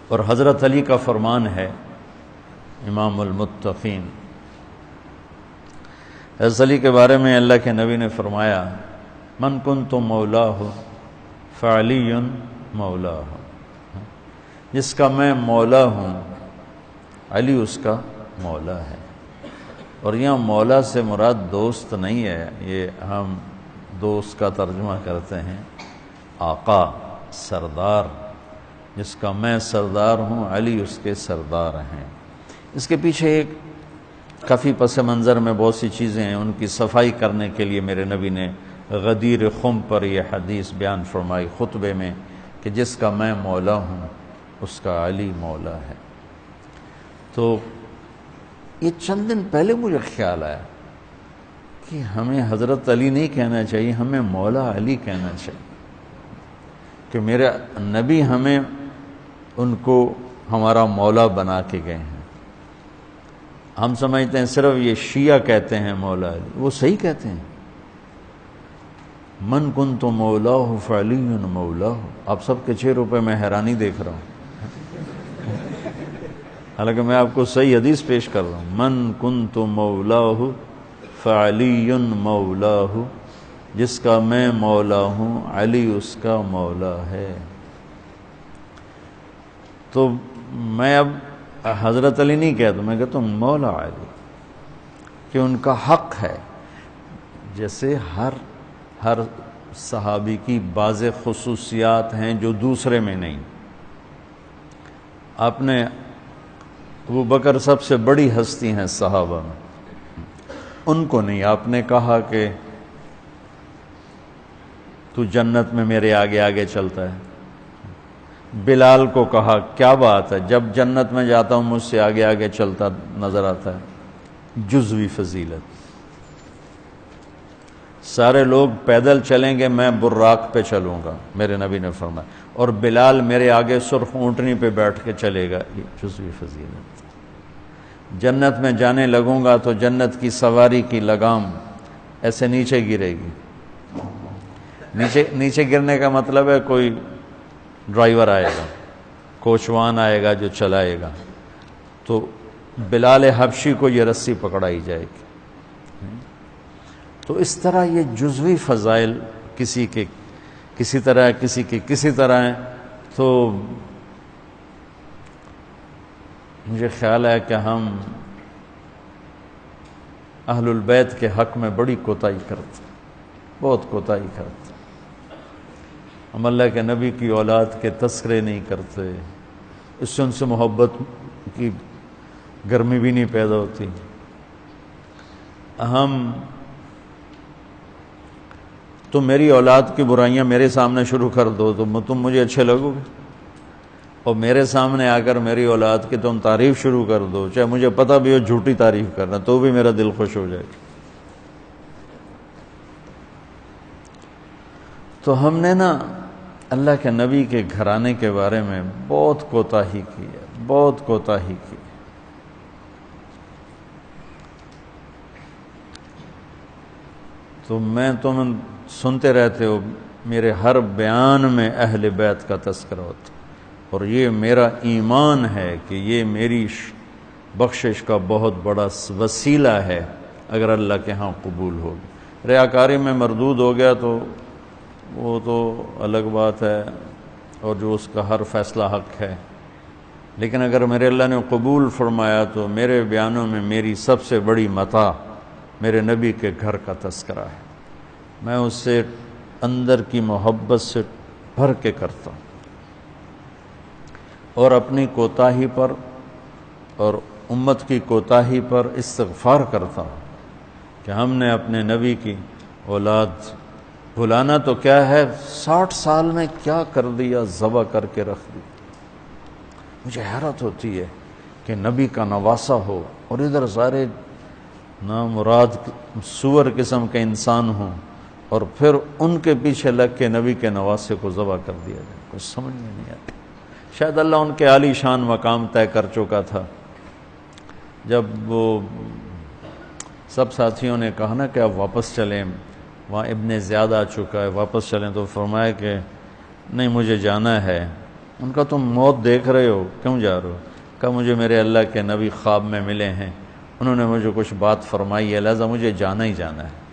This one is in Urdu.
اور حضرت علی کا فرمان ہے، امام المتقین، حضرت علی کے بارے میں اللہ کے نبی نے فرمایا، من کنت مولاہ فعلی مولاہ، جس کا میں مولا ہوں علی اس کا مولا ہے۔ اور یہاں مولا سے مراد دوست نہیں ہے، یہ ہم دوست کا ترجمہ کرتے ہیں، آقا، سردار، جس کا میں سردار ہوں علی اس کے سردار ہیں۔ اس کے پیچھے ایک کافی پس منظر میں بہت سی چیزیں ہیں، ان کی صفائی کرنے کے لیے میرے نبی نے غدیر خم پر یہ حدیث بیان فرمائی خطبے میں کہ جس کا میں مولا ہوں اس کا علی مولا ہے۔ تو یہ چند دن پہلے مجھے خیال آیا کہ ہمیں حضرت علی نہیں کہنا چاہیے، ہمیں مولا علی کہنا چاہیے، کہ میرے نبی ہمیں ان کو ہمارا مولا بنا کے گئے ہیں۔ ہم سمجھتے ہیں صرف یہ شیعہ کہتے ہیں مولا علی، وہ صحیح کہتے ہیں، من کنت مولاہ فعلی مولاہ۔ آپ سب کے 6 روپے میں حیرانی دیکھ رہا ہوں، حالانکہ میں آپ کو صحیح حدیث پیش کر رہا ہوں، من کنت مولاہ فعلی مولاہ، جس کا میں مولا ہوں علی اس کا مولا ہے۔ تو میں اب حضرت علی نہیں کہتا، میں کہتا ہوں مولا علی، کہ ان کا حق ہے۔ جیسے ہر صحابی کی بعض خصوصیات ہیں جو دوسرے میں نہیں۔ آپ نے ابو بکر سب سے بڑی ہستی ہیں صحابہ میں، ان کو نہیں، آپ نے کہا کہ تو جنت میں میرے آگے آگے چلتا ہے۔ بلال کو کہا کیا بات ہے، جب جنت میں جاتا ہوں مجھ سے آگے آگے چلتا نظر آتا ہے، جزوی فضیلت۔ سارے لوگ پیدل چلیں گے، میں براق پہ چلوں گا، میرے نبی نے فرمایا، اور بلال میرے آگے سرخ اونٹنی پہ بیٹھ کے چلے گا، یہ جزوی فضیلت۔ جنت میں جانے لگوں گا تو جنت کی سواری کی لگام ایسے نیچے گرے گی۔ نیچے گرنے کا مطلب ہے کوئی ڈرائیور آئے گا، کوچوان آئے گا جو چلائے گا، تو بلال حبشی کو یہ رسی پکڑائی جائے گی۔ تو اس طرح یہ جزوی فضائل کسی کے کسی طرح، کسی کے کسی طرح ہیں۔ تو مجھے خیال ہے کہ ہم اہل البیت کے حق میں بڑی کوتاہی کرتے ہیں، بہت کوتاہی کرتے ہیں۔ ہم اللہ کے نبی کی اولاد کے تذکرے نہیں کرتے، اس سے ان سے محبت کی گرمی بھی نہیں پیدا ہوتی۔ تم میری اولاد کی برائیاں میرے سامنے شروع کر دو تو تم مجھے اچھے لگو گے، اور میرے سامنے آ کر میری اولاد کی تم تعریف شروع کر دو، چاہے مجھے پتہ بھی ہو جھوٹی تعریف کرنا، تو بھی میرا دل خوش ہو جائے گا۔ تو ہم نے نا اللہ کے نبی کے گھرانے کے بارے میں بہت کوتاہی کی ہے، بہت کوتاہی کی۔ تو تم سنتے رہتے ہو، میرے ہر بیان میں اہل بیت کا تذکرہ ہوتا، اور یہ میرا ایمان ہے کہ یہ میری بخشش کا بہت بڑا وسیلہ ہے اگر اللہ کے ہاں قبول ہوگی۔ ریاکاری میں مردود ہو گیا تو وہ تو الگ بات ہے، اور جو اس کا ہر فیصلہ حق ہے، لیکن اگر میرے اللہ نے قبول فرمایا تو میرے بیانوں میں میری سب سے بڑی متاع میرے نبی کے گھر کا تذکرہ ہے۔ میں اس سے اندر کی محبت سے بھر کے کرتا ہوں، اور اپنی کوتاہی پر اور امت کی کوتاہی پر استغفار کرتا ہوں کہ ہم نے اپنے نبی کی اولاد بھلانا تو کیا ہے، 60 سال میں کیا کر دیا، ذبح کر کے رکھ دی۔ مجھے حیرت ہوتی ہے کہ نبی کا نواسا ہو اور ادھر سارے نامراد سور قسم کے انسان ہوں، اور پھر ان کے پیچھے لگ کے نبی کے نواسے کو ذبح کر دیا جائے، کچھ سمجھ میں نہیں آتی۔ شاید اللہ ان کے عالی شان مقام طے کر چکا تھا۔ جب وہ سب ساتھیوں نے کہا نا کہ اب واپس چلیں، وہاں ابن زیاد آ چکا ہے، واپس چلیں، تو فرمایا کہ نہیں، مجھے جانا ہے، ان کا تم موت دیکھ رہے ہو، کیوں جا رہے ہو؟ کہا مجھے میرے اللہ کے نبی خواب میں ملے ہیں، انہوں نے مجھے کچھ بات فرمائی ہے، لہذا مجھے جانا ہی جانا ہے۔